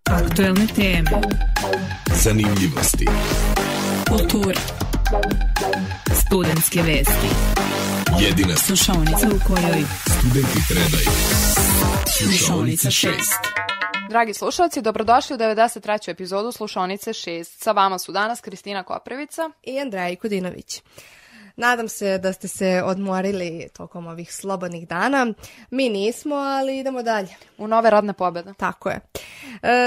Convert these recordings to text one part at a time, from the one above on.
Aktuelne teme, zanimljivosti, kultura, studentske vesti. Jedina slušaonica u kojoj studenti trebaju. Slušaonica 6. Dragi slušalci, dobrodošli u 93. epizodu Slušaonice 6. Sa vama su danas Kristina Koprivica i Andreja Kudinović. Nadam se da ste se odmorili tokom ovih slobodnih dana. Mi nismo, ali idemo dalje. U nove radne pobjede. Tako je.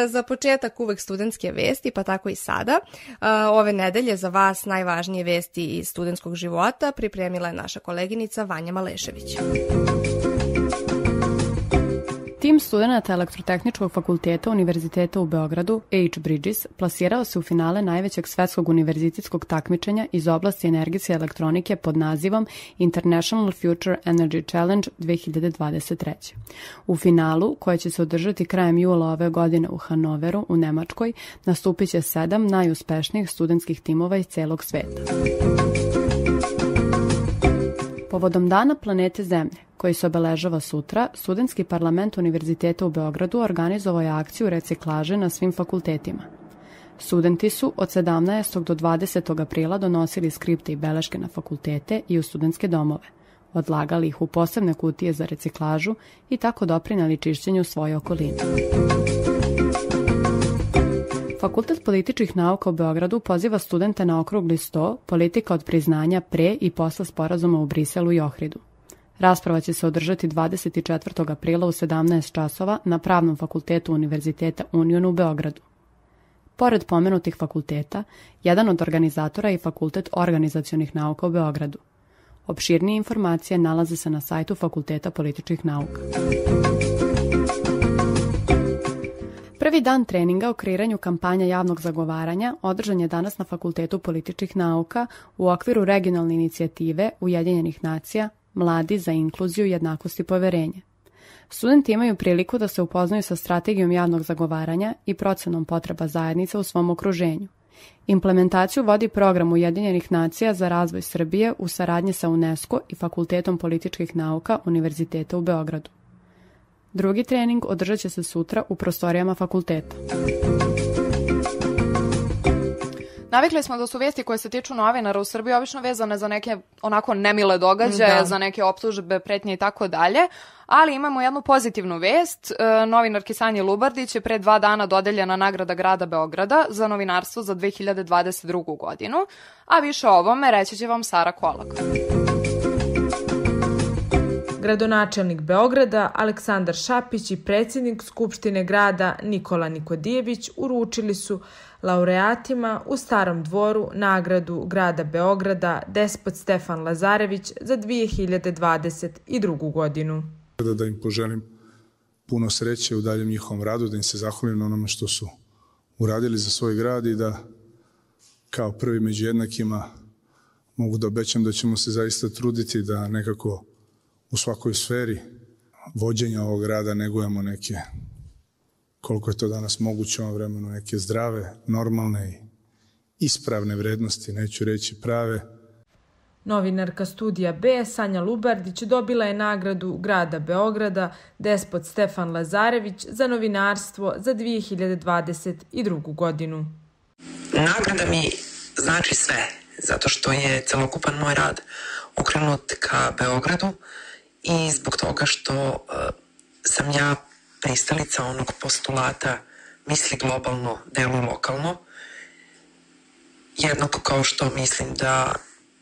Za početak uvek studentske vesti, pa tako i sada. Ove nedelje za vas najvažnije vesti iz studentskog života pripremila je naša koleginica Vanja Malešević. Tim studenata Elektrotehničkog fakulteta Univerziteta u Beogradu, H-Bridges, plasirao se u finale najvećeg svetskog univerzitetskog takmičenja iz oblasti energijske elektronike pod nazivom International Future Energy Challenge 2023. U finalu, koja će se održati krajem jula ove godine u Hanoveru, u Nemačkoj, nastupit će 7 najuspešnijih studentskih timova iz celog sveta. Povodom Dana planete Zemlje, koji se obeležava sutra, Studentski parlament Univerziteta u Beogradu organizovao je akciju reciklaže na svim fakultetima. Studenti su od 17. do 20. aprila donosili skripte i beleške na fakultete i u studentske domove, odlagali ih u posebne kutije za reciklažu i tako doprineli čišćenju svoje okoline. Fakultet političkih nauka u Beogradu poziva studente na okrugli sto Politika od priznanja pre i posle sporazuma u Briselu i Ohridu. Rasprava će se održati 24. aprila u 17 časova na Pravnom fakultetu Univerziteta Union u Beogradu. Pored pomenutih fakulteta, jedan od organizatora je i Fakultet organizacionih nauka u Beogradu. Opširnije informacije nalaze se na sajtu Fakulteta političkih nauka. Prvi dan treninga o kreiranju kampanja javnog zagovaranja održan je danas na Fakultetu političkih nauka u okviru regionalne inicijative Ujedinjenih nacija Mladi za inkluziju, jednakost i poverenje. Studenti imaju priliku da se upoznaju sa strategijom javnog zagovaranja i procenom potreba zajednica u svom okruženju. Implementaciju vodi program Ujedinjenih nacija za razvoj Srbije u saradnji sa UNESCO i Fakultetom političkih nauka Univerziteta u Beogradu. Drugi trening održat će se sutra u prostorijama fakulteta. Navikli smo da su vijesti koje se tiču novinara u Srbiji obično vezane za neke onako nemile događaje, za neke optužbe, pretnje i tako dalje, ali imamo jednu pozitivnu vest. Novinarki Sanji Lubardić je pre 2 dana dodeljena nagrada grada Beograda za novinarstvo za 2022. godinu, a više o ovome reći će vam Sara Kolak. Gradonačelnik Beograda Aleksandar Šapić i predsjednik Skupštine grada Nikola Nikodijević uručili su laureatima u Starom dvoru nagradu grada Beograda Despot Stefan Lazarević za 2022. godinu. Da im poželim puno sreće u daljem njihovom radu, da im se zahvalim na onome što su uradili za svoj grad i da kao prvi među jednakima mogu da obećam da ćemo se zaista truditi da nekako u svakoj sferi vođenja ovog grada negujemo neke, koliko je to danas moguće u ovom vremenu, neke zdrave, normalne i ispravne vrednosti, neću reći prave. Novinarka Studija B, Sanja Lubardić, dobila je nagradu grada Beograda Despot Stefan Lazarević za novinarstvo za 2022. godinu. Nagrada mi znači sve, zato što je celokupan moj rad okrenut ka Beogradu i zbog toga što sam ja pristalica onog postulata misli globalno, deluj lokalno. Jednako kao što mislim da,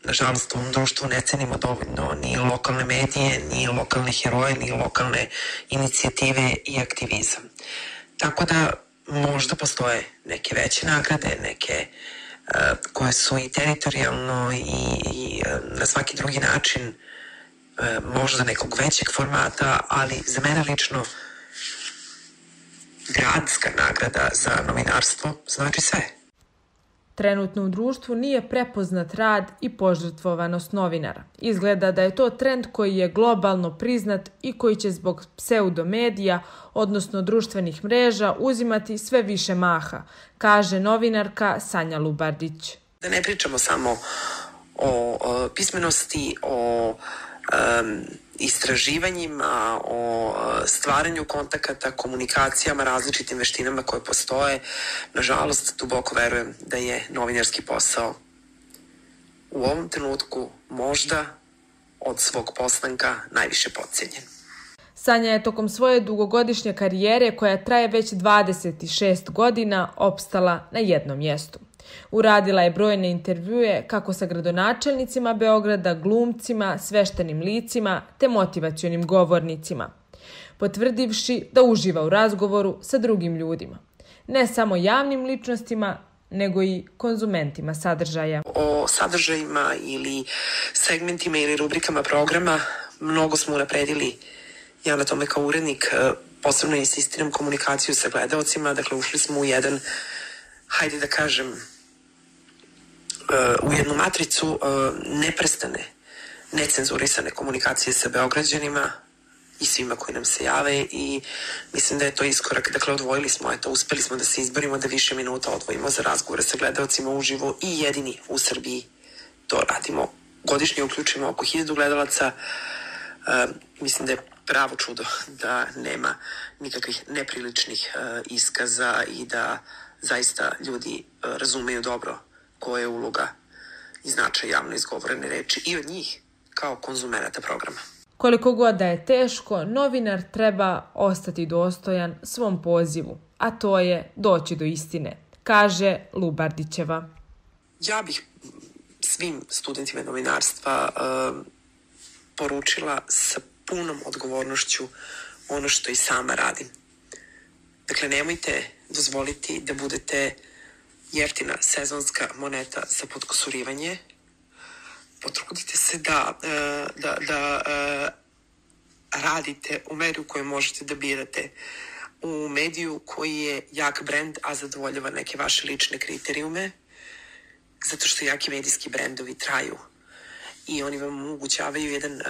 nažalost, u ovom društvu ne cenimo dovoljno ni lokalne medije, ni lokalne heroje, ni lokalne inicijative i aktivizam. Tako da možda postoje neke veće nagrade, neke koje su i teritorijalno i na svaki drugi način možda nekog većeg formata, ali za mene lično gradska nagrada za novinarstvo znači sve. Trenutno u društvu nije prepoznat rad i požrtvovanost novinara. Izgleda da je to trend koji je globalno priznat i koji će zbog pseudomedija, odnosno društvenih mreža, uzimati sve više maha, kaže novinarka Sanja Lubardić. Da ne pričamo samo o pismenosti, o istraživanjima, o stvaranju kontakata, komunikacijama, različitim veštinama koje postoje. Nažalost, duboko verujem da je novinarski posao u ovom trenutku možda od svog postanka najviše potcenjen. Sanja je tokom svoje dugogodišnje karijere, koja traje već 26 godina, opstala na jednom mjestu. Uradila je brojne intervjue kako sa gradonačelnicima Beograda, glumcima, sveštenim licima te motivacionim govornicima, potvrdivši da uživa u razgovoru sa drugim ljudima. Ne samo javnim ličnostima, nego i konzumentima sadržaja. O sadržajima ili segmentima ili rubrikama programa mnogo smo unapredili. Ja na tome kao urednik posebno insistiram komunikaciju sa gledaocima. Dakle, ušli smo u jedan, hajde da kažem, u jednu matricu neprestane, necenzurisane komunikacije sa Beograđanima i svima koji nam se jave i mislim da je to iskorak. Dakle, odvojili smo, uspeli smo da se izborimo da više minuta odvojimo za razgovore sa gledaocima uživo i jedini u Srbiji to radimo. Godišnje uključimo oko 1000 gledalaca. Mislim da je pravo čudo da nema nikakvih nepriličnih iskaza i da zaista ljudi razumeju dobro koja je uloga i značaj javno izgovorene reči i od njih kao konzumenata programa. Koliko god da je teško, novinar treba ostati dostojan svom pozivu, a to je doći do istine, kaže Lubardićeva. Ja bih svim studentima novinarstva poručila sa punom odgovornošću ono što i sama radim. Dakle, nemojte dozvoliti da budete jeftina sezonska moneta za potkusurivanje. Potrudite se da radite u mediju koji možete da birate, u mediju koji je jak brend, a zadovoljava neke vaše lične kriterijume, zato što jaki medijski brendovi traju i oni vam omogućavaju jedan,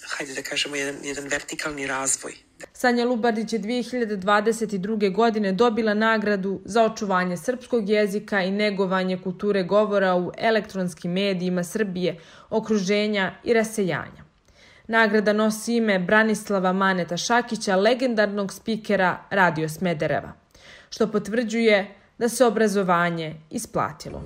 hajde da kažemo, jedan vertikalni razvoj. Sanja Lubardić je 2022. godine dobila nagradu za očuvanje srpskog jezika i negovanje kulture govora u elektronskim medijima Srbije, okruženja i rasejanja. Nagrada nosi ime Branislava Maneta Šakića, legendarnog spikera Radio Smedereva, što potvrđuje da se obrazovanje isplatilo.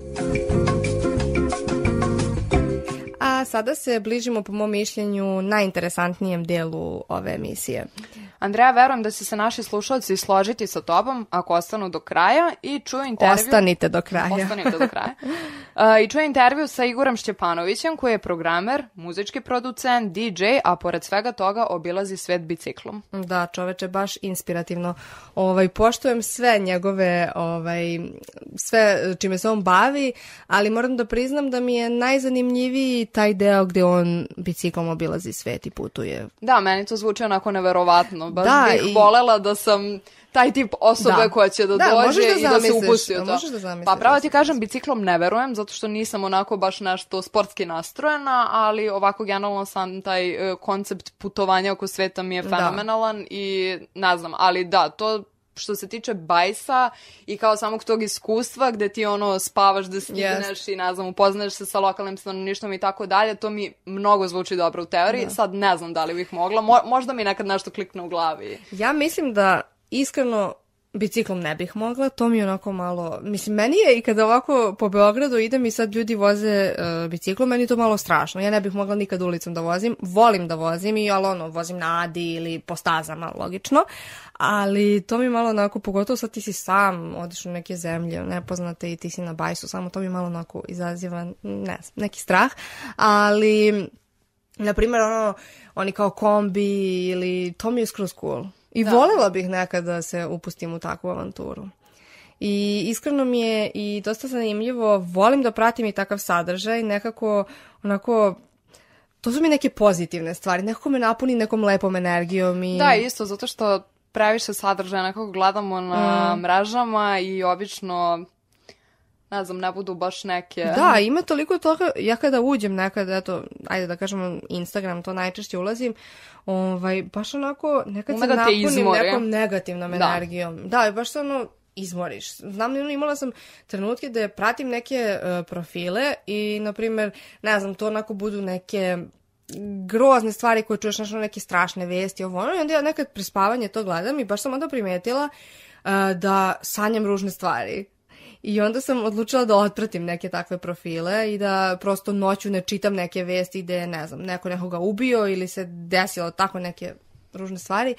A sada se bližimo, po mom mišljenju, najinteresantnijem delu ove emisije. Andreja, verujem da će se naši slušalci složiti sa tobom ako ostanu do kraja i čuju intervju... Ostanite do kraja. Ostanite do kraja. I čuju intervju sa Igorom Šćepanovićem, koji je programer, muzički producent, DJ, a pored svega toga obilazi svet biciklom. Da, čoveče, baš inspirativno. Poštujem sve njegove, sve čime se on bavi, ali moram da priznam da mi je najzanimljiviji taj deo gde on biciklom obilazi svet i putuje. Da, meni to zvuči onako neverovatno. Baš bih volela da sam taj tip osobe koja će da dođe i da se upusti u to. Pa pravo ti kažem, biciklom ne verujem, zato što nisam onako baš nešto sportski nastrojena, ali ovako generalno sam taj koncept putovanja oko sveta mi je fenomenalan i ne znam, ali da, to što se tiče bajsa i kao samog tog iskustva gde ti spavaš, da stigneš i ne znam, upoznaš se sa lokalnim stanovništvom i tako dalje, to mi mnogo zvuči dobro u teoriji. Sad ne znam da li bih mogla, možda mi nekad nešto klikne u glavi. Ja mislim da iskreno biciklom ne bih mogla, to mi je onako malo, mislim, meni je i kada ovako po Beogradu idem i sad ljudi voze biciklom, meni je to malo strašno, ja ne bih mogla nikad ulicom da vozim, volim da vozim ali vozim na Adi ili po stazama, logično, ali to mi malo onako, pogotovo sad ti si sam, odiš u neke zemlje nepoznate i ti si na bajsu, samo to mi malo onako izaziva, ne znam, neki strah, ali na primjer oni kao kombi ili to mi je skroz cool. I voljela bih nekad da se upustim u takvu avanturu. I iskreno mi je i dosta zanimljivo, volim da pratim i takav sadržaj, nekako onako, to su mi neke pozitivne stvari, nekako me napuni nekom lepom energijom. Da, isto, zato što previše sadržaja nekako gledamo na mrežama i obično, ne znam, ne budu baš neke... Da, ima toliko toga, ja kada uđem nekad, eto, ajde da kažemo Instagram, to najčešće ulazim, baš onako, nekad se napunim nekom negativnom energijom. Da, baš se izmoriš. Znam, imala sam trenutke da pratim neke profile i, na primjer, ne znam, to onako budu neke grozne stvari koje čuješ, znaš, neke strašne vesti, ovo, i onda ja nekad pri spavanju to gledam i baš sam onda primetila da sanjam ružne stvari. I onda sam odlučila da otpratim neke takve profile i da prosto noću ne čitam neke vesti gde, ne znam, neko nekoga ubio ili se desilo tako neke ružne stvari.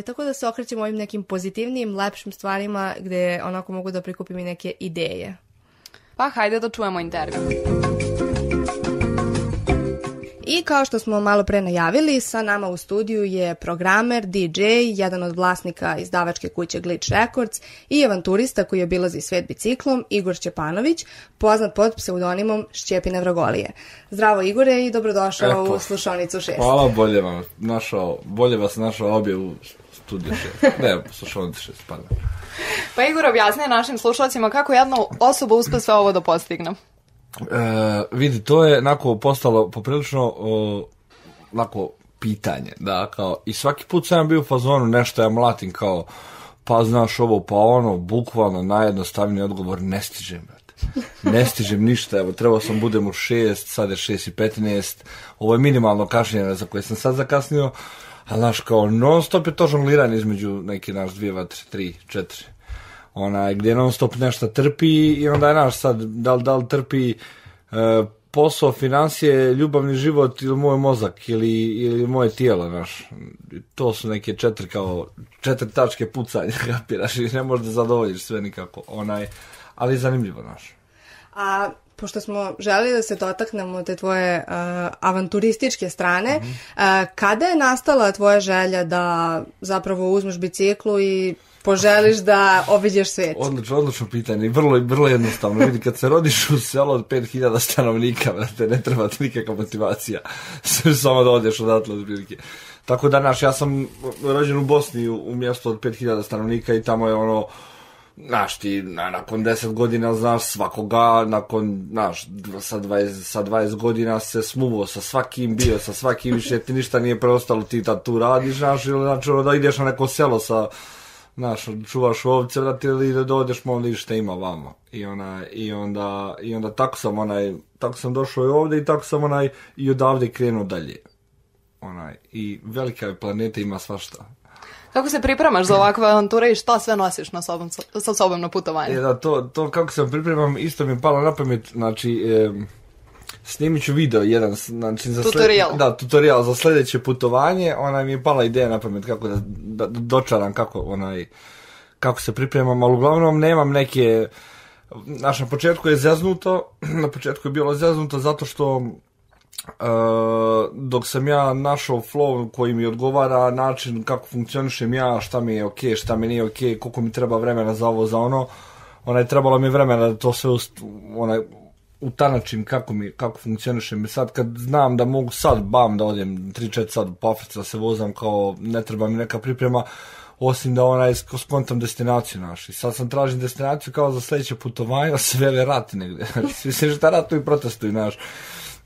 Tako da se okrećem ovim nekim pozitivnijim, lepšim stvarima gde onako mogu da prikupim i neke ideje. Pa hajde da čujemo intervju. I kao što smo malo pre najavili, sa nama u studiju je programer, DJ, jedan od vlasnika izdavačke kuće Glitch Records i avanturista koji obilazi svet biciklom, Igor Šćepanović, poznat pod pseudonimom Šćepine Vragolije. Zdravo Igore i dobrodošao u slušonicu 6. Hvala, bolje vas našao obje u studiju 6. Ne, slušonicu 6, pardon. Pa Igor, objasni našim slušalcima kako jedna osoba uspe sve ovo da postigne. Vidi, to je postalo poprilično pitanje, da, kao, i svaki put sam bio u fazonu nešto ja mlatim kao, pa znaš ovo, pa ono, bukvalno najjednostavniji odgovor, ne stižem, brate. Ne stižem ništa, evo, trebao sam budem u 6, sad je 6:15, ovo je minimalno kašnjenje za koje sam sad zakasnio, ali znaš, kao, non stop je to žongliranje između neke naš 2, 3, 4, gdje non stop nešto trpi i onda je naš sad, da li trpi posao, financije, ljubavni život ili moj mozak ili moje tijelo, znaš. To su neke 4 tačke pucanja, kapiraš, i ne možeš da zadovoljiš sve nikako, ali zanimljivo, znaš. A pošto smo želeli da se dotaknemo te tvoje avanturističke strane, kada je nastala tvoja želja da zapravo uzmeš biciklu i poželiš da obiđeš svet? Odlično pitanje, vrlo jednostavno. Vidi, kad se rodiš u selo od 5000 stanovnika, brate, ne treba ti nikakva motivacija, samo da odeš odatle od prilike. Tako da, ja sam rođen u Bosni u mjestu od 5000 stanovnika i tamo je znaš ti, nakon 10 godina znaš svakoga, sa 20 godina se smuvao sa svakim, bio sa svakim, više ti ništa nije preostalo, ti tad tu radiš, znaš, ili da ideš na neko selo sa, znaš, čuvaš ovce, vrati, ili da dođeš, malo vidiš šta ima vama. I onda tako sam došao i ovdje i tako sam i odavde krenuo dalje. I velika je planeta, ima svašta. Kako se pripremaš za ovakve avanture i šta sve nosiš sa sobom na putovanje? To kako se pripremam, isto mi je palo na pamet, znači, snimit ću video jedan, znači, tutorial za sljedeće putovanje, mi je pala ideja na pamet kako da dočaram kako se pripremam, ali uglavnom nemam neke, znaš, na početku je bilo zeznuto zato što dok sam ja našao flow koji mi odgovara, način kako funkcionišem ja, šta mi je okej, šta mi nije okej, koliko mi treba vremena za ovo, za ono, trebalo mi vremena da to sve utanačim kako funkcionišem. I sad kad znam da mogu sad da odem 3-4 sat po Africi, da se vozam, kao ne treba mi neka priprema, osim da skontam destinaciju naš. I sad sam tražim destinaciju kao za sljedeće putovanje, da se vele rati negdje. Mislim, šta ratuju i protestuju, naš.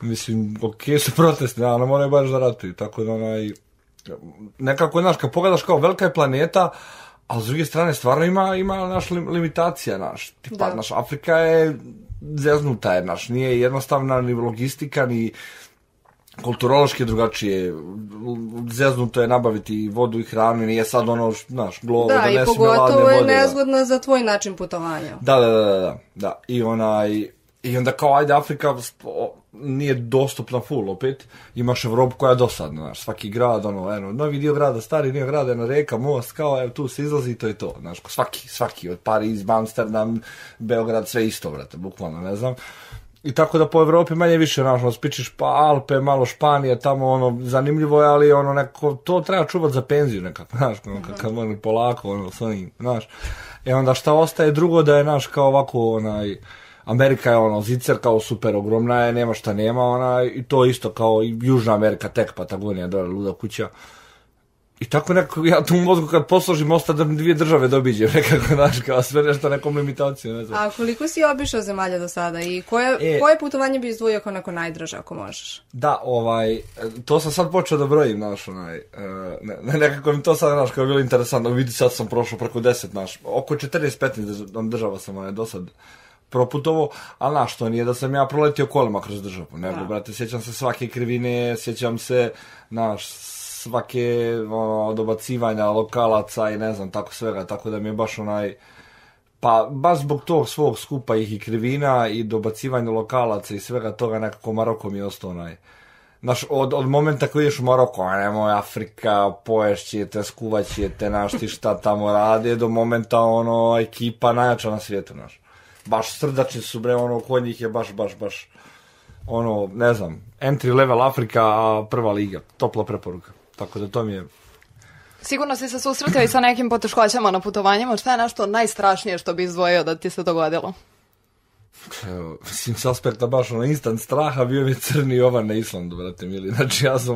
Mislim, okej su protesti, ne moraju baš da ratuju, tako da nekako, znaš, kad pogledaš kao velika je planeta, ali s druge strane stvarno ima naš limitacija, naš, tipa, naš, Afrika je zeznuta, je, naš, nije jednostavna ni logistika, ni kulturološki drugačije, zeznuto je nabaviti vodu i hranu, nije sad znaš, glovo da nesi me ladne vode. Da, i pogotovo je nezgodno za tvoj način putovanja. Da, i onda kao, ajde, Afrika nije dostupna full opet, imaš Evropu koja je dosadna, znaš, svaki grad, novi dio grada, stari dio grada, reka, most, kao, evo, tu se izlazi i to je to, znaš, svaki, od Pariz, Amsterdam, Beograd, sve isto, brate, bukvalno, ne znam. I tako da po Evropi manje više, znaš, spičiš pa Alpe, malo Španije, tamo, zanimljivo je, ali, neko, to treba čuvat za penziju nekako, znaš, kad polako, s onim, znaš. Onda šta ostaje drugo da je, znaš, kao ovako, Amerika je zicer kao super ogromna je, nema šta nema, i to isto kao i Južna Amerika, tek Patagonija, dole luda kuća. I tako nekako, ja tu u mozgu kad posložim, osta da 2 države dobiđem, nekako, znaš, kao sve nešto nekom limitacijom, ne znam. A koliko si obišao zemalja do sada i koje putovanje bi izdvojio kao neko najdraže, ako možeš? Da, to sam sad počeo da brojim, znaš, nekako mi to sad, znaš, kao je bilo interesantno, vidi sad sam prošao preko 10, znaš, oko 14-15 država sam do sad proputovo, ali znaš, to nije da sam ja proletio kolima kroz državu, nego, brate, sjećam se svake krivine, sjećam se, znaš, svake dobacivanja lokalaca i ne znam, tako svega, tako da mi je baš pa baš zbog tog svog skupa i krivina i dobacivanja lokalaca i svega toga nekako Maroko mi je ostao znaš, od momenta koji ješ u Maroko, nemoj Afrika, poješćete, skuvaćete, znaš ti šta tamo rade, do momenta ekipa najjača na svijetu, znaš. Baš srdačni su, bre, kod njih je baš, ne znam, entry level Afrika, a prva liga, topla preporuka. Tako da to mi je... Sigurno si se susretio i sa nekim poteškoćama na putovanjima. Šta je nešto najstrašnije što bi izdvojio da ti se dogodilo? Mislim, s aspekta baš instant straha bio mi crni Jovan na Islandu, brate mili. Znači, ja sam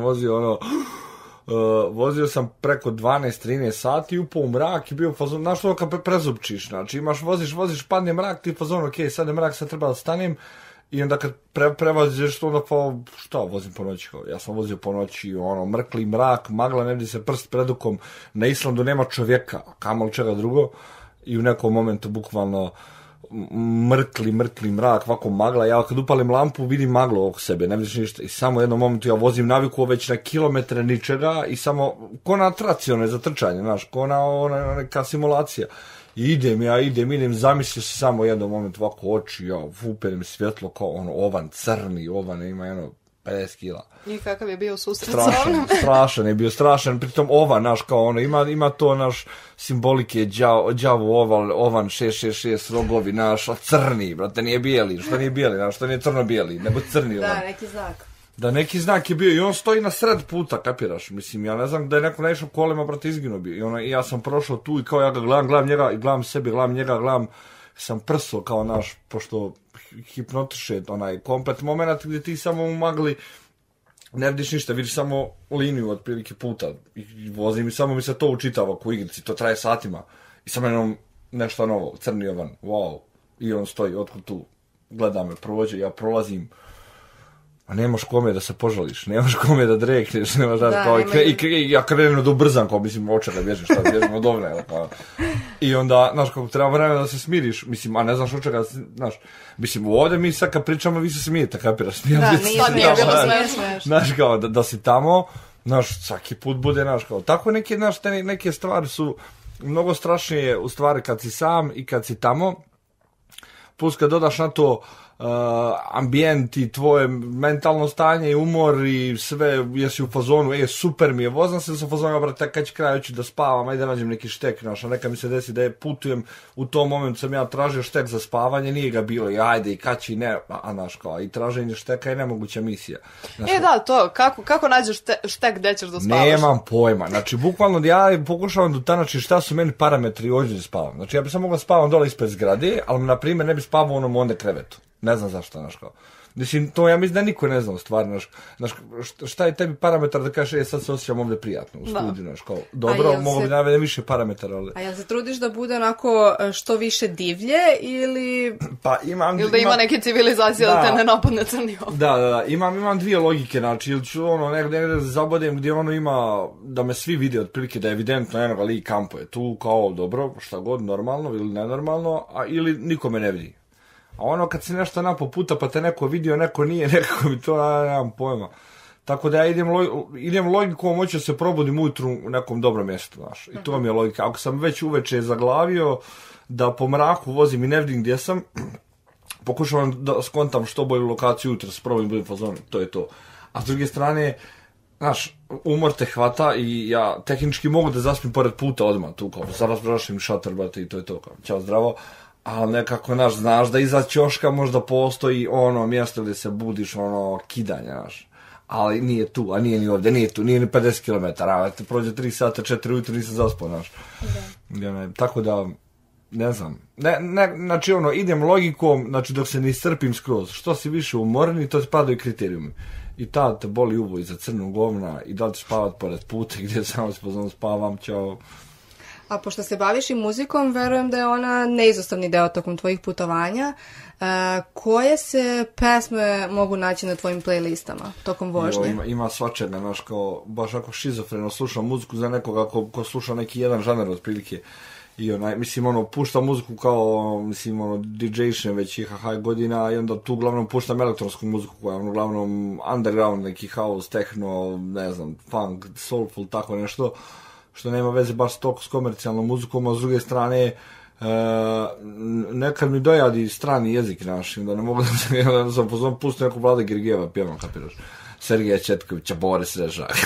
vozio sam preko 12-13 sati, upao u mrak i bio fazon, znaš to kad prezupčiš, znači voziš, padne mrak, ti fazon, ok, sad je mrak, sad treba da stanem. I onda kad prevaziš to, onda pa šta, vozim po noći, ja sam vozio po noći, mrkli mrak, magla, ne vidi se prst pred okom, na Islandu nema čovjeka, kamoli čega drugo, i u nekom momentu bukvalno mrkli mrak, ovako magla, ja kad upalim lampu vidim maglu oko sebe, ne vidiš ništa, i samo u jednom momentu ja vozim naviku već na kilometre ničega i samo, ko na tracione za trčanje, znaš, ko na neka simulacija. I idem, zamislio se samo u jednom momentu ovako oči, uperem svjetlo kao ovan, crni ovan, ima 50 kila. I kakav je bio susret s ovnom? Strašan je bio, pritom ovan, naš, kao ima to, naš, simbolike, đavo ovan, 666, rogovi, naš, crni, brate, nije bijeli, što nije bijeli, naš, što nije crno-bijeli, nego crni ovan. Da, neki znak. Da, neki znak je bio i on stoji na sred puta, kapiraš, mislim, ja ne znam da je neko naišao kolima, brate, izginuo bio. I ja sam prošao tu i kao ja ga gledam njega i gledam sebe, sam prso kao naš, pošto hipnotiše komplet moment gdje ti samo u magli ne vidiš ništa, vidiš samo liniju otprilike puta i vozim i samo mi se to učitava ko igrici, to traje satima i samo jednom nešto novo, crni ovan, wow, i on stoji, otkud tu, gleda me, prođe, ja prolazim. A nemaš kome da se požališ, nemaš kome da drekneš, nemaš kao i ja krenu da ubrzam, kao mislim, očega bježim od ovne, kao. I onda, znaš, kako treba vremena da se smiriš, mislim, a ne znaš od čega, znaš, mislim, ovdje mi sad kad pričamo, vi se smijete, kapiraš, nije bilo smiješno. Znaš, kao, da si tamo, znaš, svaki put bude, znaš, kao, tako neke stvari su mnogo strašnije, u stvari, kad si sam i kad si tamo, plus kad dodaš na to, ambijent i tvoje mentalno stanje i umor i sve, jesi u fazonu, super mi je, vozam se sa fazonom, brate, kad će kraj, hoću da spavam, ajde nađem neki štek, znaš, a neka mi se desi da putujem, u tom momentu sam ja tražio štek za spavanje, nije ga bilo, i ajde, i kad će, ne, a znaš, kao, i traženje šteka je nemoguća misija. Znaš, da, to, kako nađeš štek gde ćeš da spavaš? Nemam pojma, znači, bukvalno, ja pokušavam da utanačim šta su meni parametri hoću da spavam, znači, ja bi sam mogla spavam dole ispred zgrade, ali, na primjer, ne bi spavao u onom onda krevetu. Ne znam zašto, znaš, kao. Mislim, to ja mislim da niko ne zna u stvari, znaš, šta je tebi parametar da kažeš, sad se osjećam ovdje prijatno u studiju, znaš, kao, dobro, mogu bi navedem više parametara, ali... A jel se trudiš da bude onako što više divlje, ili... Pa imam... Ili da ima neke civilizacije da te ne napadne crni ovan. Da, imam dvije logike, znači, ili ću negdje zabodem gdje ima, da me svi vide otprilike, da je evidentno enoga li kampuje tu, kao, dobro, šta god, normalno ili nenormalno, ili niko me ne vidi. A kad si nešto napo puta pa te neko vidio, neko nije, nekako mi to nemam pojma. Tako da ja idem logikom, hoću se probudim ujutru u nekom dobrom mjestu, znaš. I to mi je logika. Ako sam već uveče zaglavio da po mraku vozim i ne vidim gdje sam, pokušavam da skontam što bolju lokaciju ujutro, s probim budem fazon, to je to. A s druge strane, znaš, umor te hvata i ja tehnički mogu da zaspim pored puta odmah, tu kao, sad razprašim šator, brate, i to je to, kao, ćao, zdravo. Ali nekako, znaš da iza ćoška možda postoji mjesto gdje se budiš, kidanja, znaš. Ali nije tu, a nije ni ovdje, nije tu, nije ni 50 km, a te prođe 3 sata, 4 ujutro nisam zaspao, znaš. Tako da, ne znam, znači idem logikom, znači dok se ne iscrpim skroz, što si više umorni, to spadaju kriterijumi. I tada te boli uvo iza crnog govna i da li ćeš spavat pored puta gdje samo spavam, ćao. A pošto se baviš i muzikom, verujem da je ona neizostavni deo tokom tvojih putovanja. Koje se pesme mogu naći na tvojim playlistama tokom vožnje? Ima svačega, znaš, kao, baš ako šizofreno slušam muziku za nekoga ko sluša neki jedan žanar otprilike. I mislim, puštam muziku kao, mislim, DJ-šem već IHH godina i onda tu uglavnom puštam elektronsku muziku koja je uglavnom underground, neki house, techno, ne znam, funk, soulful, tako nešto, što nema veze baš toliko s komercijalnom muzikom, a s druge strane, nekad mi dojadi strani jezik naš, da ne mogu da sam pozvam pustio neku Vlada Gergijeva pjevam, kapiraš. Sergeja Četkovića, Boris Režak,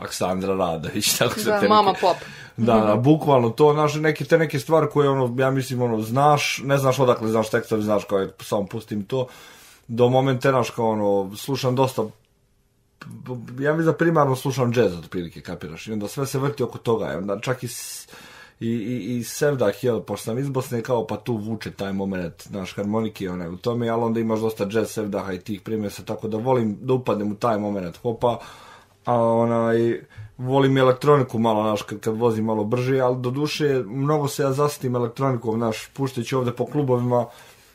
Aleksandra Radović, tako se te Mama Pop. Da, bukvalno to, te neke stvari koje, ja mislim, znaš, ne znaš odakle, znaš tekstovi, znaš kao, samo pustim to, do momenta, znaš, kao, slušam dosta, ja mislim da primarno slušam džez, otprilike, kapiraš, i onda sve se vrti oko toga, i onda čak i Sevdah, pošto sam iz Bosne, kao pa tu vuče taj moment, znaš, harmonike u tome, ali onda imaš dosta jazz Sevdaha i tih primjesa, tako da volim da upadnem u taj moment hopa, a volim i elektroniku malo, znaš, kad vozim malo brže, ali do duše mnogo se ja zasitim elektronikom, znaš, puštajući ovde po klubovima,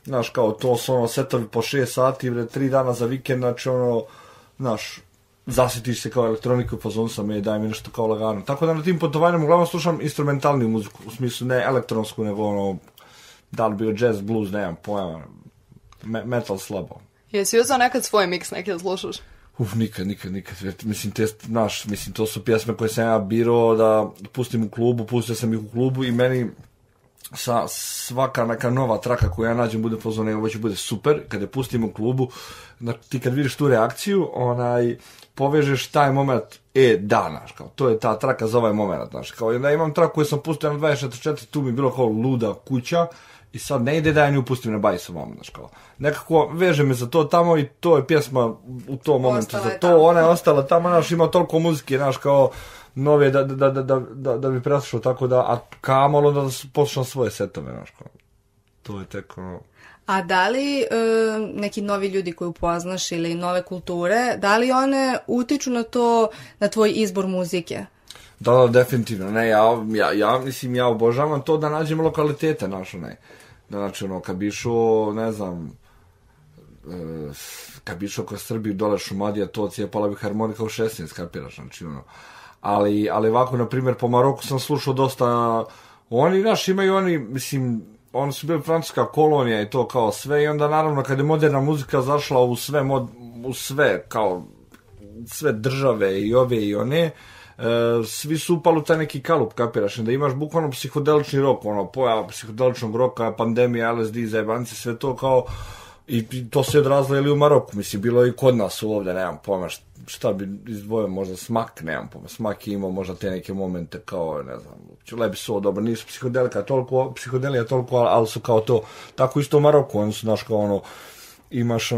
znaš, kao to su setovi po 6 sati, 3 dana za vikend, znači znaš, zasitiš se kao elektroniku, pozvon sam daj mi nešto kao lagano. Tako da na tim putovanjima uglavnom slušam instrumentalnu muziku, u smislu ne elektronsku, nego da li bio jazz, blues, nemam pojma, metal slabo. Jesi uzao nekad svoj miks neke da slušaš? Nikad. Mislim, to su pjesme koje sam ja birao da pustim u klubu, pustio sam ih u klubu i meni svaka neka nova traka koju ja nađem bude pozvon, ovo će bude super, kada je pustim u klubu, ti kad vidiš tu reakciju, povežeš taj moment, znaš, kao, to je ta traka za ovaj moment, znaš, kao, onda imam traku koju sam pustio na 24, tu mi je bilo kao luda kuća, i sad ne ide da ja nju pustim na bajsu vam, znaš, kao, nekako veže me za to tamo i to je pjesma u tom momentu, za to, ona je ostala tamo, znaš, ima toliko muzike, znaš, kao, nove da bi preslušao, tako da, a kamalo da poslušam svoje setove, znaš, kao, to je tek, A da li neki novi ljudi koji upoznaš ili nove kulture, da li one utiču na to, na tvoj izbor muzike? Da, definitivno. Ne, mislim, ja obožavam to da nađem lokalitete, znaš, znači, kad bi išao, ne znam, kad bi išao kroz Srbiju, dole Šumadija, to cijepala bi harmonika u 16, kapiraš, znači, ali ovako, na primjer, po Maroku sam slušao dosta, oni, znaš, imaju oni, mislim, oni su bili francuska kolonija i to kao sve, i onda naravno kad je moderna muzika zašla u sve, kao sve države i ove i one, svi su upali u taj neki kalup, kapiraš, da imaš bukvalno psihodelični rok, pojava psihodeličnog roka, pandemija, LSD, zajebanice, sve to kao, i to se odrazilo ili u Maroku, mislim, bilo i kod nas ovdje, nemam pojma šta bi izdvojio, možda Smak, nemam pojma, Smak je imao možda te neke momente kao, ne znam, Lebi su dobro, nisu psihodelija toliko, ali su kao to, tako isto u Maroku, oni su, znaš, kao imaš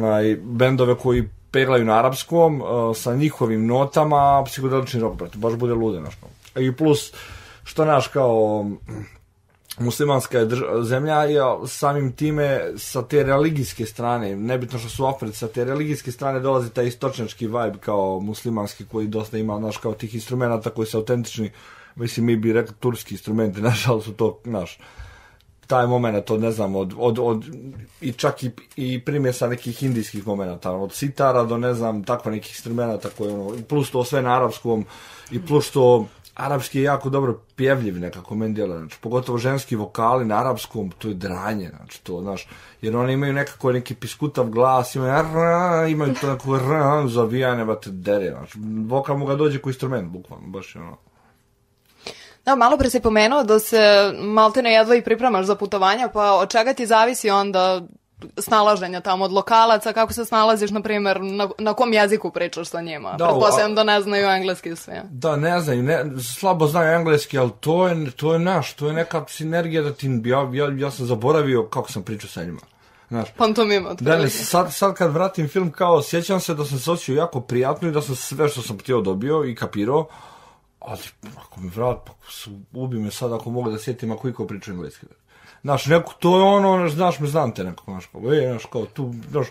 bendove koji peglaju na arapskom, sa njihovim notama, psihodelični rock, brate, baš bude lude, znaš, i plus, što, znaš, kao, muslimanska je zemlja i samim time sa te religijske strane, nebitno što su Africi, sa te religijske strane dolazi taj istočnjački vibe kao muslimanski koji dosta ima, znaš, kao tih instrumenta koji su autentični, mislim, mi bi rekli turski instrumenti, nažalost su to, znaš, taj moment od, ne znam, i čak i primjesa nekih indijskih momenta, od sitara do, ne znam, takva nekih instrumenta koje, plus to sve na arapskom i plus to arapski je jako dobro pjevljiv nekako meni djela, znači, pogotovo ženski vokali na arapskom, to je dranje, znači, to, znaš, jer oni imaju nekako neki piskutav glas, imaju to neko zavijanje, ba te dere, znači, vokal mu ga dođe ko instrument, bukvalno, baš je Da, malo pre si pomenuo da se maltene jedva i pripremaš za putovanja, pa od čega ti zavisi onda snalaženja tamo od lokalaca, kako se snalaziš, na primjer, na kom jeziku pričaš sa njima? Pretpostavljam da ne znaju engleski sve. Da, ne znaju, slabo znaju engleski, ali to je naš, to je neka sinergija da ti, ja sam zaboravio kako sam pričao sa njima. Pantomima. Sad kad vratim film, kao, sjećam se da sam se osjećao jako prijatno i da sam sve što sam htio dobio i kapirao, ali ako mi vrat, ubi me sad ako mogu da sjetim ako iko priča engleski. Znaš, to je ono, znaš me, znam te nekako, znaš, kao, tu, znaš,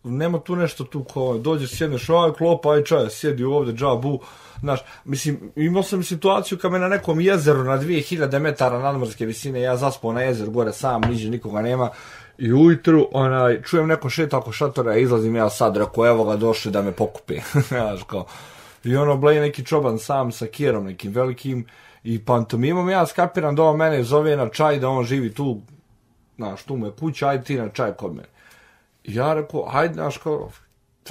nema tu nešto tu, kao, dođeš, sjedneš, klopa, aj čaja, sjedi ovdje, džabu, znaš, mislim, imao sam situaciju kad me na nekom jezeru na 2000 metara nadmorske visine, ja zaspao na jezeru, gore sam, niđe nikoga nema, i ujutru, čujem neko šeta oko šatora, izlazim ja sad, rekao, evo ga, došli da me pokupi, znaš, kao, I ono, bleje neki čoban sam sa kijerom nekim velikim i pantomimom. Ja skapiram da ovo mene zove na čaj, da on živi tu, znaš, tu mu je kuća, ajde ti na čaj kod mene. I ja rekao, ajde, znaš, kao,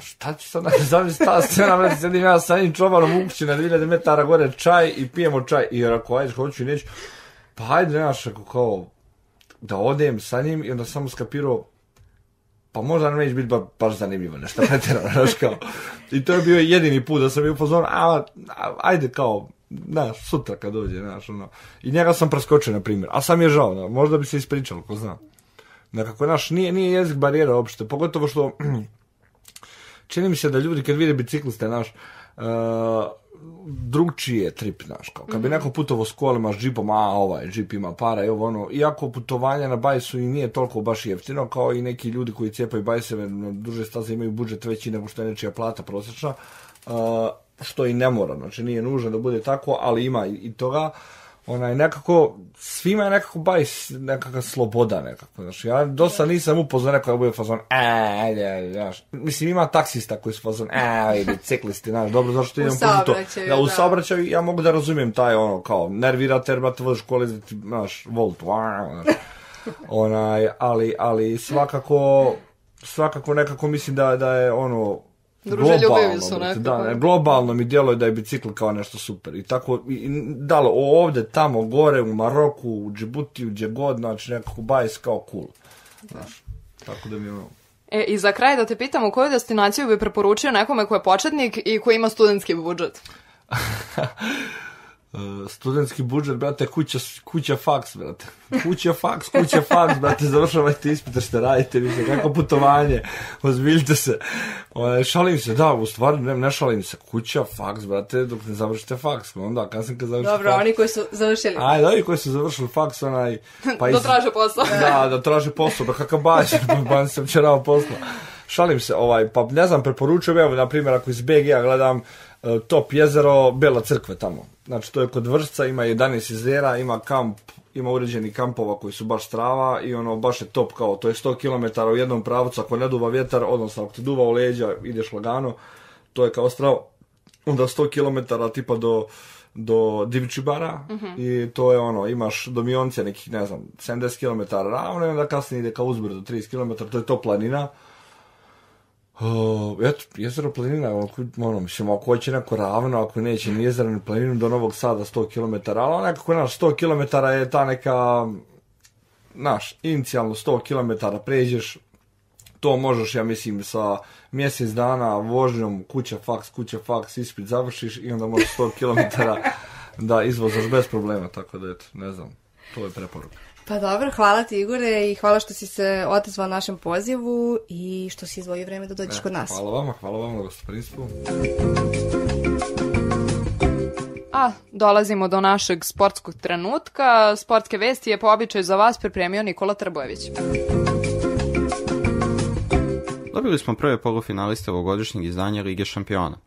šta ću sad, zamisli ta scena, sedim ja sa njim čobanom u kući na 2000 metara gore čaj i pijemo čaj. I ja rekao, ajde, hoću i neću. Pa ajde, znaš, kao, da odem sa njim i onda sam skapirao, pa možda neće biti baš zanimljivo, nešto pretjerano, znaš, kao. I to je bio jedini put da sam bio upozoren, ajde, kao, znaš, sutra kad dođe, znaš, ono. I njega sam preskočio, na primjer, a sam je žao, možda bi se ispričalo, ko zna. Nekako, znaš, nije jezik barijera uopšte, pogotovo što, čini mi se da ljudi kad vide bicikliste, znaš, drugčije trip, znaš, kao, kad bi neko putovo s kolima, s džipom, ovaj džip ima para i ovo ono, iako putovanje na bajsu i nije toliko baš jeftino, kao i neki ljudi koji cijepaju bajseve na duže staze imaju budžet veći nego što je nečija plata prosječna, što i ne mora, znači nije nužno da bude tako, ali ima i toga, nekako, svima je nekako bajs, nekakva sloboda nekako, znači, ja dosta nisam upoznao neko da bude fazon, ajde, znaš, mislim, ima taksista koji su fazon, biciklisti, znaš, dobro, zašto idem to, da, u saobraćaju, ja mogu da razumijem taj, kao, nervirate, jer te voziš kolizati, znaš, volt, ali svakako nekako mislim da je, druželjubivi su nekako. Da, globalno mi djeluje da je bicikl kao nešto super. I tako, dalo ovdje, tamo, gore, u Maroku, u Džibutiju, gdje god, znači nekako bajs kao cool. Znaš, tako da mi je I za kraj da te pitam, u koju destinaciju bi preporučio nekome ko je početnik i ko ima studentski budžet? Studentski budžet, brate, kuća faks, brate. Kuća faks, brate, završavajte ispite što radite, više, kako putovanje, ozbiljite se. Šalim se, da, u stvari, ne šalim se, kuća faks, brate, dok ne završite faks, onda, kad završite dobro, faks. Oni koji su završili. Ajde, oni koji su završili faks, pa da traže posao. Da traže posao, da kakav ban sam čerao posla. Šalim se, pa ne znam, preporučujem, evo, na primjer, ako iz BG-a gledam Top jezero, Bela crkve tamo. Znači, to je kod Vršca, ima 11 jezera, ima kamp, ima uređeni kampova koji su baš strava i baš je top kao, to je 100 km u jednom pravcu, ako ne duva vjetar, odnosno ako ti duva u leđa, ideš lagano, to je kao strava, onda 100 km tipa do Divčibara i to je imaš do Mionce nekih, ne znam, 70 km ravno i onda kasnije ide kao uzbrdo do 30 km, to je to planina. Eto, jezero planina, mislim, ako hoće neko ravno, ako neće ni jezero ni planinu do Novog Sada 100 km, ali nekako, 100 km je ta neka, inicijalno 100 km pređeš, to možeš, ja mislim, sa mjesec dana vožnjom, kuća faks, ispit završiš i onda možeš 100 km da izvozaš bez problema, tako da, eto, ne znam, to je preporuka. Pa dobro, hvala ti Igore i hvala što si se odazvao našem pozivu i što si izdvojio vreme da dođeš kod nas. Hvala vam na gostoprinstvu. A dolazimo do našeg sportskog trenutka. Sportske vesti je po običaju za vas pripremio Nikola Trbojević. Dobili smo prve polufinaliste ovogodišnjeg izdanja Lige šampiona.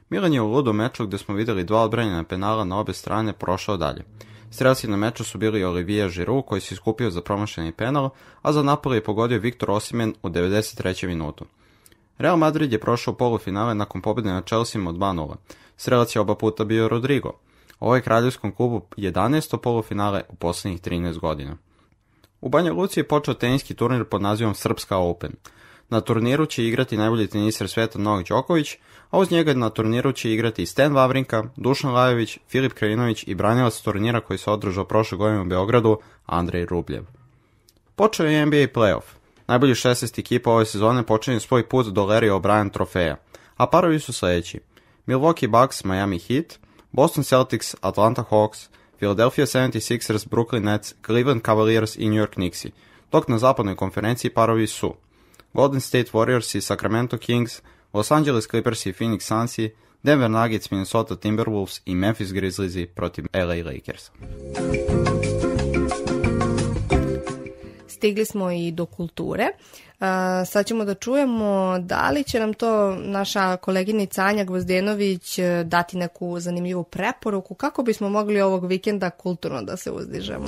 Milan je u ludom meču gdje smo vidjeli dva odbranjena penala na obe strane prošao dalje. Strelci na meču su bili Olivier Giroud koji se iskupio za promašeni penal, a za Napoli je pogodio Viktor Osimhen u 93. minutu. Real Madrid je prošao polufinale nakon pobjede na Chelseaom od 2-0. Strelac je oba puta bio Rodrigo. Ovo je kraljevskom klubu 11. polufinale u posljednjih 13 godina. U Banja Luci je počeo teniski turnir pod nazivom Srpska Open. Na turniru će igrati najbolji teniser svijeta Novak Đoković, a uz njega na turniru će igrati Sten Wawrinka, Dušan Lajović, Filip Krajinović i branilac turnira koji se održao prošle godine u Beogradu, Andrej Rubljev. Počeo je NBA playoff. Najbolji 16 ekipa ove sezone počinju svoj put do Larry O'Brien trofeja, a parovi su sljedeći: Milwaukee Bucks, Miami Heat, Boston Celtics, Atlanta Hawks, Philadelphia 76ers, Brooklyn Nets, Cleveland Cavaliers i New York Knicksi, dok na zapadnoj konferenciji parovi su Golden State Warriors i Sacramento Kings, Los Angeles Clippers i Phoenix Sunsi, Denver Nuggets, Minnesota Timberwolves i Memphis Grizzlies protiv LA Lakersa. Stigli smo i do kulture. Sad ćemo da čujemo da li će nam to naša koleginica Anja Gvozdenović dati neku zanimljivu preporuku kako bismo mogli ovog vikenda kulturno da se uzdižemo.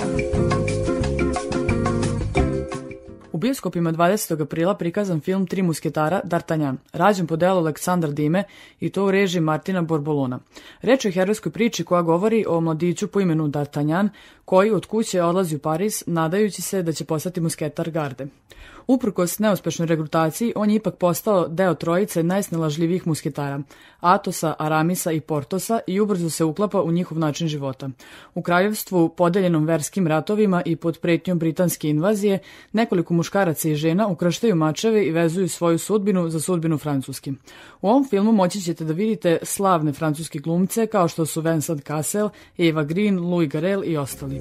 U bioskopima 20. aprila prikazan film Tri musketara D'Artagnan, rađen po delu Aleksandra Dime i to u režiji Martina Borbolona. Reč je o herojskoj priči koja govori o mladiću po imenu D'Artagnan koji od kuće odlazi u Pariz nadajući se da će postati musketar garde. Uprkos neuspešnoj regrutaciji, on je ipak postao deo trojice najsnalažljivijih musketara, Atosa, Aramisa i Portosa i ubrzo se uklapa u njihov način života. U kraljevstvu, podeljenom verskim ratovima i pod pretnjom britanske invazije, nekoliko muškaraca i žena ukrštaju mačeve i vezuju svoju sudbinu za sudbinu Francuske. U ovom filmu moći ćete da vidite slavne francuske glumce kao što su Vincent Cassel, Eva Green, Louis Garrel i ostali.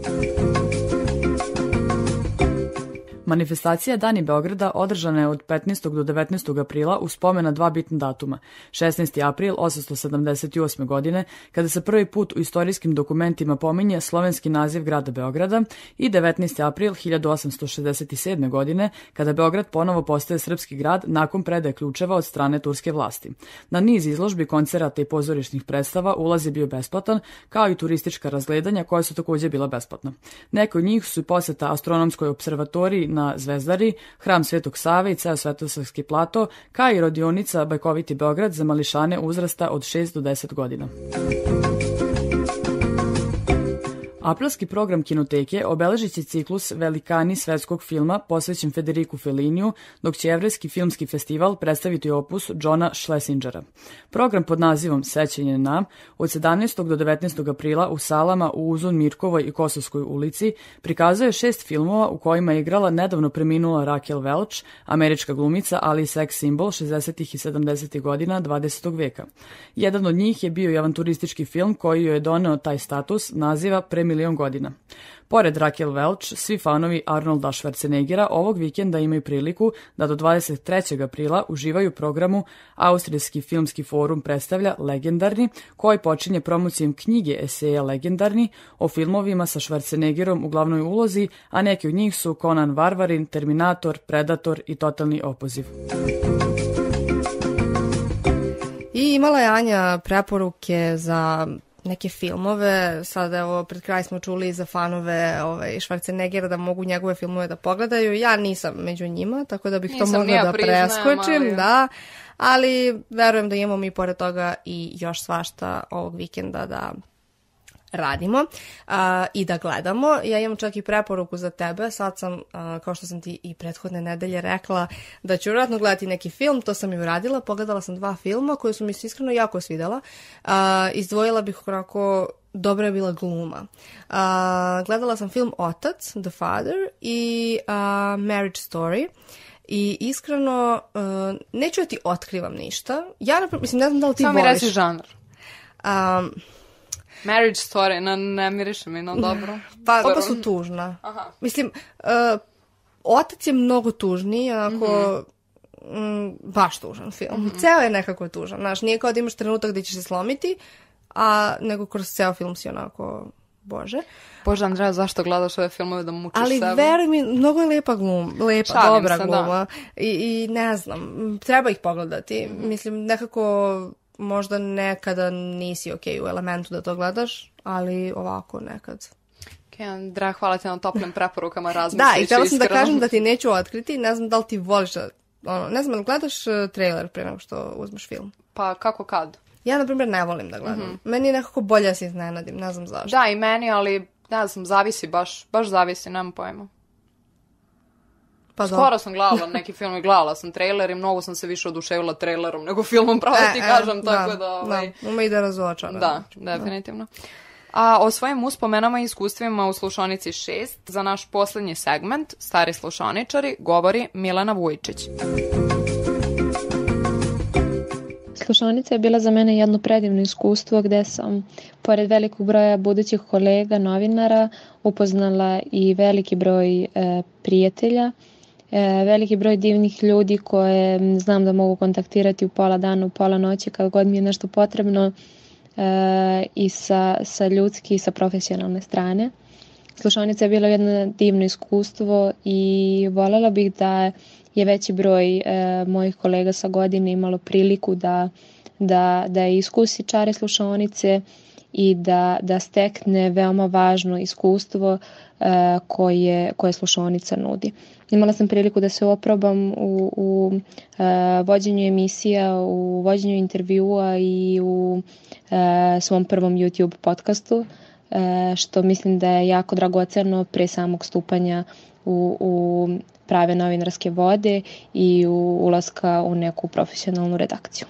Manifestacija Dani Beograda održana je od 15. do 19. aprila u spomen na dva bitna datuma. 16. april 878. godine, kada se prvi put u istorijskim dokumentima pominje slovenski naziv grada Beograda, i 19. april 1867. godine, kada Beograd ponovo postaje srpski grad nakon predaje ključeva od strane turske vlasti. Na niz izložbi, koncerata i pozorišnih predstava ulaz je bio besplatan, kao i turistička razgledanja koja su također bila besplatna. Neke od njih su i poseta astronomskoj observatoriji na Zvezdari, hram Svetog Save i ceo Svetosavski plato, kao i radionica Bajkoviti Beograd za mališane uzrasta od 6 do 10 godina. Aprilski program Kinoteke obeležit će ciklus Velikani svetskog filma posvećen Federiku Felliniju, dok će Jevrejski filmski festival predstaviti opus Johna Schlesingera. Program pod nazivom Sećanje na od 17. do 19. aprila u salama u Uzun Mirkovoj i Kosovskoj ulici prikazuje 6 filmova u kojima je igrala nedavno preminula Raquel Welch, američka glumica, ali i seks simbol 60. i 70. godina 20. veka. Jedan od njih je bio i avanturistički film koji joj je doneo taj status, naziva Premilion godina. Pored Raquel Welch, svi fanovi Arnolda Schwarzeneggera ovog vikenda imaju priliku da do 23. aprila uživaju u programu Austrijski filmski forum predstavlja Legendarni, koji počinje promocijom knjige eseja Legendarni o filmovima sa Schwarzeneggerom u glavnoj ulozi, a neki od njih su Conan Varvarin, Terminator, Predator i Totalni opoziv. I imala je Anja preporuke za neke filmove, sada evo pred kraj smo čuli za fanove Schwarzeneggera da mogu njegove filmove da pogledaju, ja nisam među njima, tako da bih to mogla da preskočim, ali verujem da imamo mi pored toga i još svašta ovog vikenda da radimo i da gledamo. Ja imam čak i preporuku za tebe, sad sam, kao što sam ti i prethodne nedelje rekla, da ću vjerojatno gledati neki film, to sam i uradila, pogledala sam 2 filma koje su mi se iskreno jako svidela, izdvojila bih onako, dobra je bila gluma. Gledala sam film Otac, The Father i Marriage Story. I iskreno, neću da ti otkrivam ništa. Ja, mislim, ne znam da li ti voliš. Samo mi reci žanr. Marriage Story, ne miriše mi, no dobro. Pa, oba su tužna. Aha. Mislim, Otac je mnogo tužniji, ako baš tužan film. Ceo je nekako tužan, znaš, nije kao da imaš trenutak gdje ćeš se slomiti, nego kroz ceo film si onako, bože. Bože, Andreja, zašto gledaš ove filmove da mučiš sebe? Ali veruj mi, mnogo je lepa gluma, dobra gluma. I ne znam, treba ih pogledati. Mislim, nekako možda nekada nisi u elementu da to gledaš, ali ovako nekad. Andreja, hvala ti na toplim preporukama, razmisliš. Da, i htjela sam da kažem da ti neću otkriti, ne znam da li ti voliš, ne znam da gledaš trailer pre nego što uzmeš film. Pa kako kad? Ja, na primjer, ne volim da gledam. Meni je nekako bolje da se iznenadim, ne znam zašto. Da, i meni, ali ne znam, zavisi, baš zavisi, nemam pojma. Pa skoro sam gledala neki film i gledala sam trailer i mnogo sam se više oduševila trailerom nego filmom, pravo ti kažem, tako da... Uma i da razočara. Da, definitivno. A o svojim uspomenama i iskustvima u slušonici 6 za naš posljednji segment, Stari slušoničari, govori Milena Vujčić. Slušaonica je bila za mene jedno predivno iskustvo gdje sam, pored velikog broja budućih kolega, novinara, upoznala i veliki broj prijatelja, veliki broj divnih ljudi koje znam da mogu kontaktirati u pola dana, u pola noći, kad god mi je nešto potrebno, i sa ljudske i sa profesionalne strane. Slušaonica je bila jedno divno iskustvo i voljela bih da je veći broj mojih kolega sa godine imalo priliku da iskusi čare slušaonice i da stekne veoma važno iskustvo koje slušaonica nudi. Imala sam priliku da se oprobam u vođenju emisija, u vođenju intervjua i u svom prvom YouTube podcastu, što mislim da je jako dragoceno pre samog stupanja u prave novinarske vode i u ulaska u neku profesionalnu redakciju.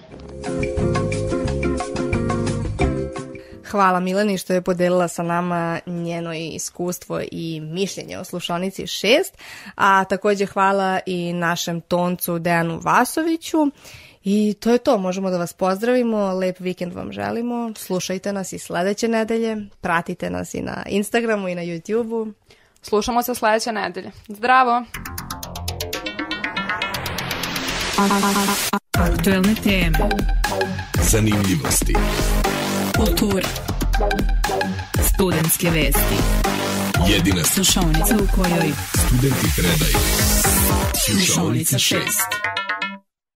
Hvala Mileni što je podelila sa nama njeno iskustvo i mišljenje o slušaonici 6, a takođe hvala i našem toncu Dejanu Vasoviću. I to je to, možemo da vas pozdravimo, lep vikend vam želimo, slušajte nas i sledeće nedelje, pratite nas i na Instagramu i na YouTubeu. Slušamo se sledeće nedelje. Zdravo! Aktuelne teme. Zanimljivosti. Kultura. Studentske vesti. Jedina slušaonica u kojoj studenti predaju. Slušaonica 6.